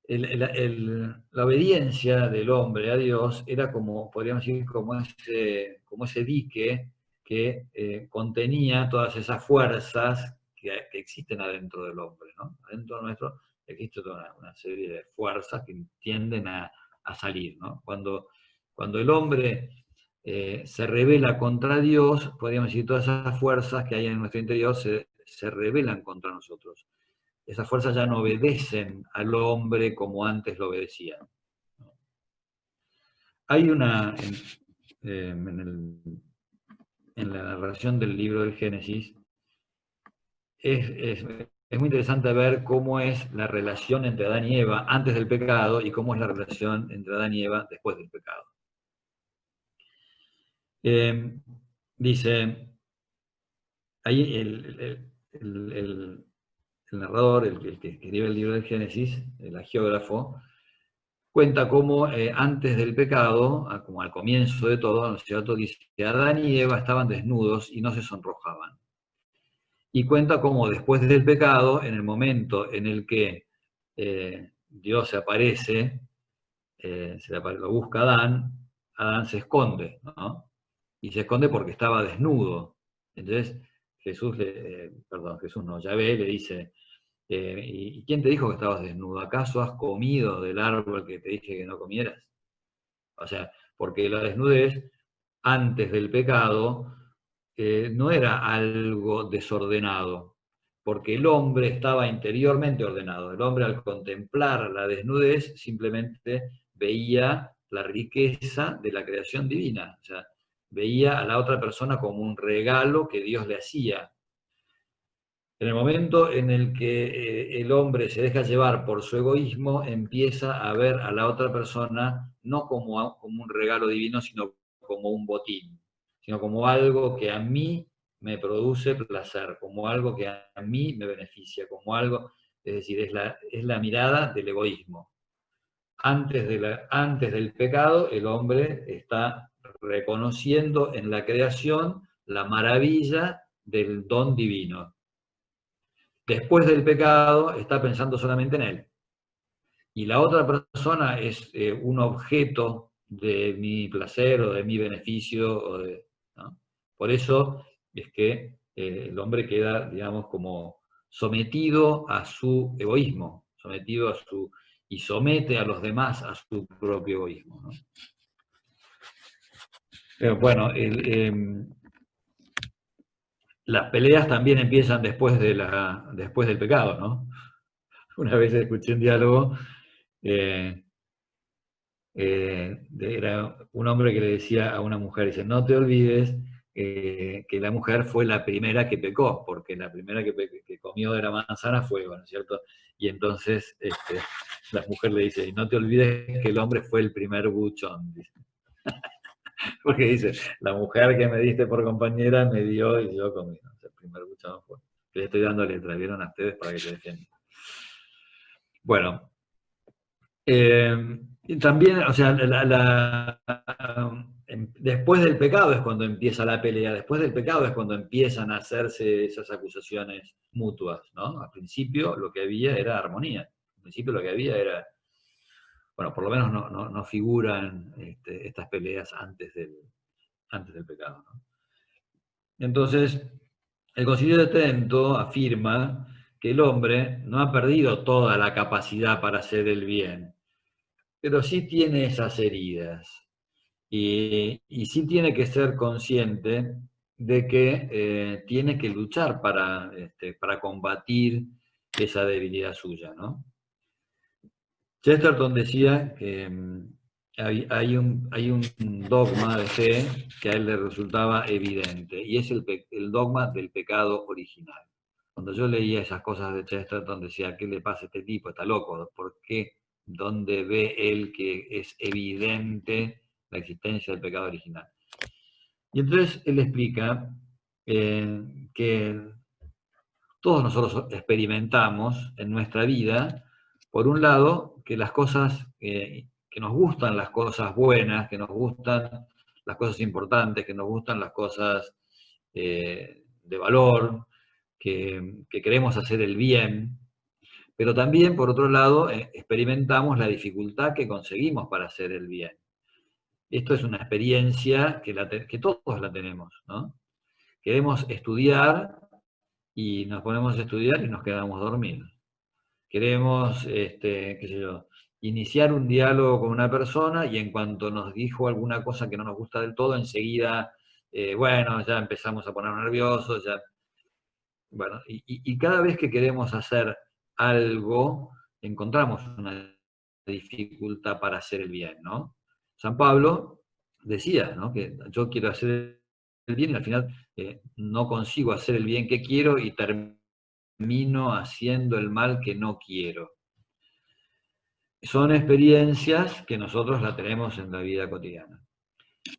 la obediencia del hombre a Dios era como, podríamos decir, como ese dique que contenía todas esas fuerzas que existen adentro del hombre, ¿no? Adentro nuestro existe toda una serie de fuerzas que tienden a salir, ¿no? Cuando el hombre se rebela contra Dios, podríamos decir, todas esas fuerzas que hay en nuestro interior se rebelan contra nosotros. Esas fuerzas ya no obedecen al hombre como antes lo obedecían. Hay en la narración del libro del Génesis, es muy interesante ver cómo es la relación entre Adán y Eva antes del pecado y cómo es la relación entre Adán y Eva después del pecado. Dice, ahí el narrador, el que escribe el libro del Génesis, el hagiógrafo, cuenta cómo antes del pecado, como al comienzo de todo, ¿no es cierto?, dice que Adán y Eva estaban desnudos y no se sonrojaban. Y cuenta cómo después del pecado, en el momento en el que Dios se aparece, lo busca Adán se esconde, ¿no? Y se esconde porque estaba desnudo. Entonces Yahvé le dice, ¿y quién te dijo que estabas desnudo? ¿Acaso has comido del árbol que te dije que no comieras? O sea, porque la desnudez antes del pecado no era algo desordenado, porque el hombre estaba interiormente ordenado. El hombre, al contemplar la desnudez, simplemente veía la riqueza de la creación divina. O sea, veía a la otra persona como un regalo que Dios le hacía. En el momento en el que el hombre se deja llevar por su egoísmo, empieza a ver a la otra persona no como un regalo divino, sino como un botín, sino como algo que a mí me produce placer, como algo que a mí me beneficia, como algo, es decir, es la mirada del egoísmo. Antes del pecado, el hombre está reconociendo en la creación la maravilla del don divino. Después del pecado está pensando solamente en él. Y la otra persona es un objeto de mi placer o de mi beneficio. ¿No? Por eso es que el hombre queda, digamos, como sometido a su egoísmo, y somete a los demás a su propio egoísmo. ¿No? Pero bueno, las peleas también empiezan después del pecado, ¿no? Una vez escuché un diálogo, era un hombre que le decía a una mujer, dice, no te olvides que la mujer fue la primera que pecó, porque la primera que comió de la manzana fue Eva, ¿no es cierto? Y entonces la mujer le dice, no te olvides que el hombre fue el primer buchón, dice. Porque dice, la mujer que me diste por compañera me dio y yo comí. ¿No? O sea, el primer buchón fue. Le estoy dando letra, ¿vieron a ustedes para que se defiendan? Bueno, también, o sea, después del pecado es cuando empieza la pelea, después del pecado es cuando empiezan a hacerse esas acusaciones mutuas, ¿no? Al principio lo que había era armonía, al principio lo que había era, bueno, por lo menos no figuran estas peleas antes del pecado, ¿no? Entonces, el Concilio de Trento afirma que el hombre no ha perdido toda la capacidad para hacer el bien, pero sí tiene esas heridas y sí tiene que ser consciente de que tiene que luchar para combatir esa debilidad suya, ¿no? Chesterton decía que hay un dogma de fe que a él le resultaba evidente, y es el dogma del pecado original. Cuando yo leía esas cosas de Chesterton decía, ¿qué le pasa a este tipo? Está loco, ¿por qué? ¿Dónde ve él que es evidente la existencia del pecado original? Y entonces él explica que todos nosotros experimentamos en nuestra vida, por un lado, que las cosas, que nos gustan las cosas buenas, que nos gustan las cosas importantes, que nos gustan las cosas de valor, que queremos hacer el bien, pero también, por otro lado, experimentamos la dificultad que conseguimos para hacer el bien. Esto es una experiencia que todos la tenemos, ¿no? Queremos estudiar y nos ponemos a estudiar y nos quedamos dormidos. Queremos, qué sé yo, iniciar un diálogo con una persona y en cuanto nos dijo alguna cosa que no nos gusta del todo, enseguida, bueno, ya empezamos a poner nerviosos, ya. Bueno, y cada vez que queremos hacer algo, encontramos una dificultad para hacer el bien, ¿no? San Pablo decía, ¿no?, que yo quiero hacer el bien y al final no consigo hacer el bien que quiero y termino haciendo el mal que no quiero. Son experiencias que nosotros la tenemos en la vida cotidiana.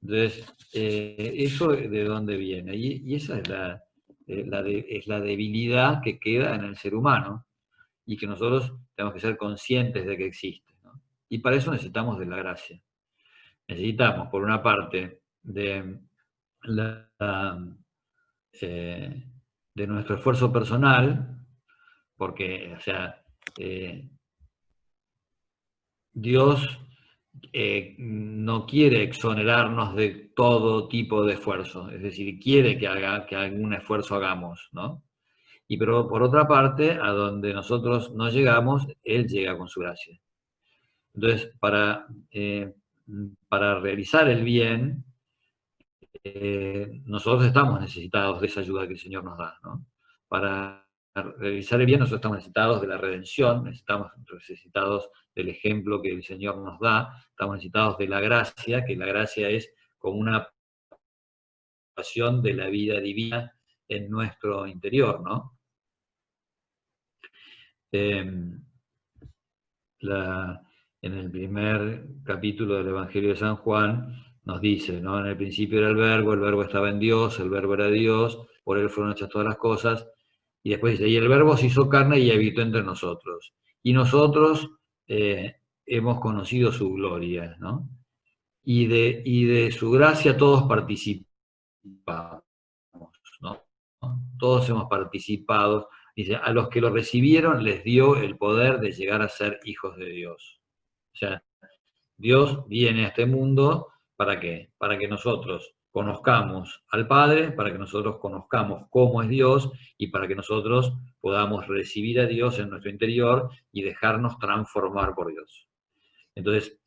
Entonces, ¿eso de dónde viene? Y esa es la debilidad que queda en el ser humano y que nosotros tenemos que ser conscientes de que existe, ¿no? Y para eso necesitamos de la gracia. Necesitamos, por una parte, de nuestro esfuerzo personal, porque, o sea, Dios no quiere exonerarnos de todo tipo de esfuerzo, es decir, quiere que algún esfuerzo hagamos, ¿no? Pero por otra parte, a donde nosotros no llegamos, Él llega con su gracia. Entonces, para realizar el bien, nosotros estamos necesitados de esa ayuda que el Señor nos da, ¿no? Para realizar el bien nosotros estamos necesitados de la redención, estamos necesitados del ejemplo que el Señor nos da, estamos necesitados de la gracia, que la gracia es como una pasión de la vida divina en nuestro interior, ¿no? En el primer capítulo del Evangelio de San Juan nos dice, ¿no? En el principio era el verbo estaba en Dios, el verbo era Dios, por él fueron hechas todas las cosas, y después dice, y el verbo se hizo carne y habitó entre nosotros. Y nosotros hemos conocido su gloria, ¿no? Y de su gracia todos participamos, ¿no? Todos hemos participado. Dice, a los que lo recibieron les dio el poder de llegar a ser hijos de Dios. O sea, Dios viene a este mundo, ¿para qué? Para que nosotros conozcamos al Padre, para que nosotros conozcamos cómo es Dios y para que nosotros podamos recibir a Dios en nuestro interior y dejarnos transformar por Dios. Entonces,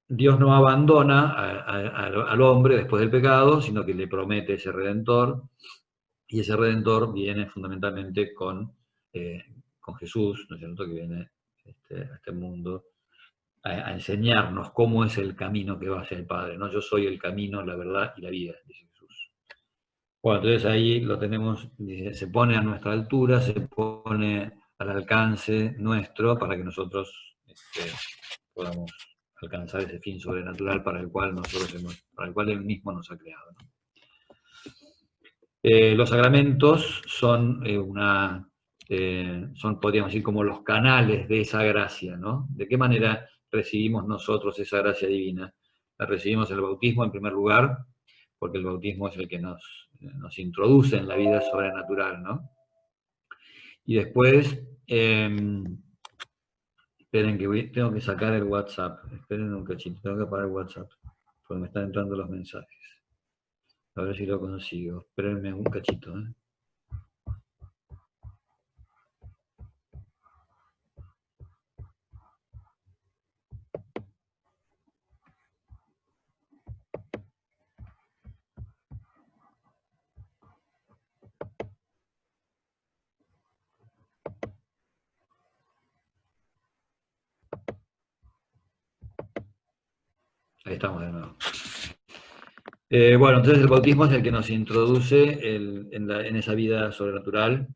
Dios no abandona al hombre después del pecado, sino que le promete ese Redentor, y ese Redentor viene fundamentalmente con Jesús, ¿no es cierto?, que viene a este mundo a enseñarnos cómo es el camino que va hacia el Padre, ¿no? Yo soy el camino, la verdad y la vida, dice Jesús. Bueno, entonces ahí lo tenemos, se pone a nuestra altura, se pone al alcance nuestro para que nosotros podamos alcanzar ese fin sobrenatural para el cual para el cual Él mismo nos ha creado, ¿no? Los sacramentos son podríamos decir, como los canales de esa gracia, ¿no? ¿De qué manera recibimos nosotros esa gracia divina? La recibimos en el bautismo en primer lugar, porque el bautismo es el que nos introduce en la vida sobrenatural, ¿no? Y después, esperen que tengo que sacar el WhatsApp, esperen un cachito, tengo que apagar el WhatsApp, porque me están entrando los mensajes. A ver si lo consigo, espérenme un cachito, ¿eh? Ahí estamos de nuevo. Bueno, entonces el bautismo es el que nos introduce en esa vida sobrenatural.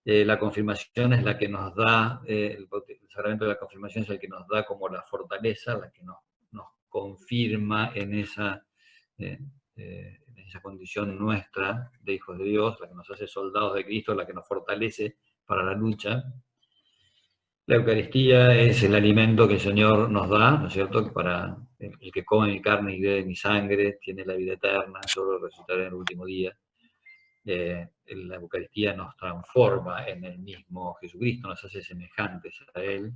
La confirmación es la que nos da, el sacramento de la confirmación es el que nos da como la fortaleza, la que nos confirma en esa condición nuestra de hijos de Dios, la que nos hace soldados de Cristo, la que nos fortalece para la lucha. La Eucaristía es el alimento que el Señor nos da, ¿no es cierto? Para el que come mi carne y bebe mi sangre, tiene la vida eterna, yo lo resucitaré en el último día. La Eucaristía nos transforma en el mismo Jesucristo, nos hace semejantes a Él.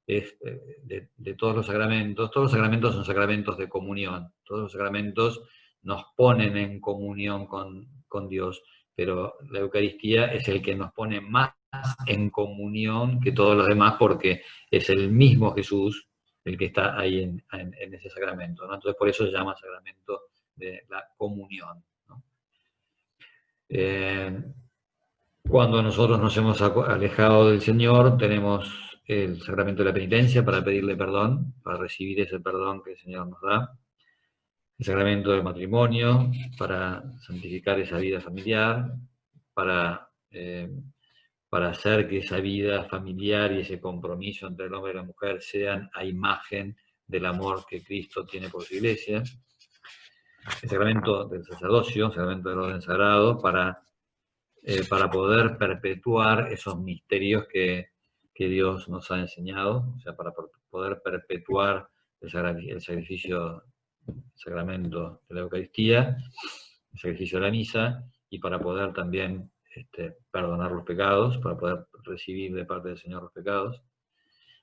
De todos los sacramentos son sacramentos de comunión, todos los sacramentos nos ponen en comunión con Dios, pero la Eucaristía es el que nos pone más en comunión que todos los demás, porque es el mismo Jesús el que está ahí en ese sacramento, ¿no? Entonces por eso se llama sacramento de la comunión, ¿no? Cuando nosotros nos hemos alejado del Señor, tenemos el sacramento de la penitencia para pedirle perdón, para recibir ese perdón que el Señor nos da. El sacramento del matrimonio para santificar esa vida familiar, para hacer que esa vida familiar y ese compromiso entre el hombre y la mujer sean a imagen del amor que Cristo tiene por su iglesia. El sacramento del sacerdocio, el sacramento del orden sagrado, para poder perpetuar esos misterios que Dios nos ha enseñado, o sea, para poder perpetuar el sacramento de la Eucaristía, el sacrificio de la misa, y para poder también perdonar los pecados, para poder recibir de parte del Señor los pecados,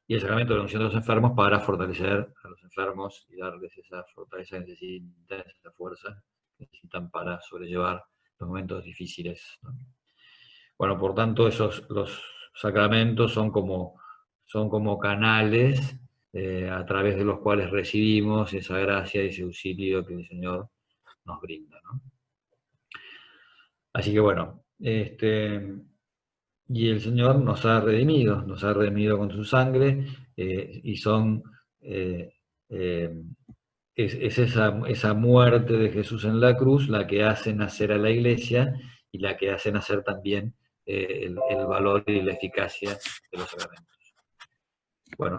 y el sacramento de la unción de los enfermos para fortalecer a los enfermos y darles esa fortaleza que necesitan, esa fuerza que necesitan para sobrellevar los momentos difíciles, ¿no? Bueno, por tanto, los sacramentos son como canales a través de los cuales recibimos esa gracia y ese auxilio que el Señor nos brinda, ¿no? Así que bueno, y el Señor nos ha redimido con su sangre, y son, es esa muerte de Jesús en la cruz la que hace nacer a la Iglesia y la que hace nacer también el valor y la eficacia de los sacramentos. Bueno,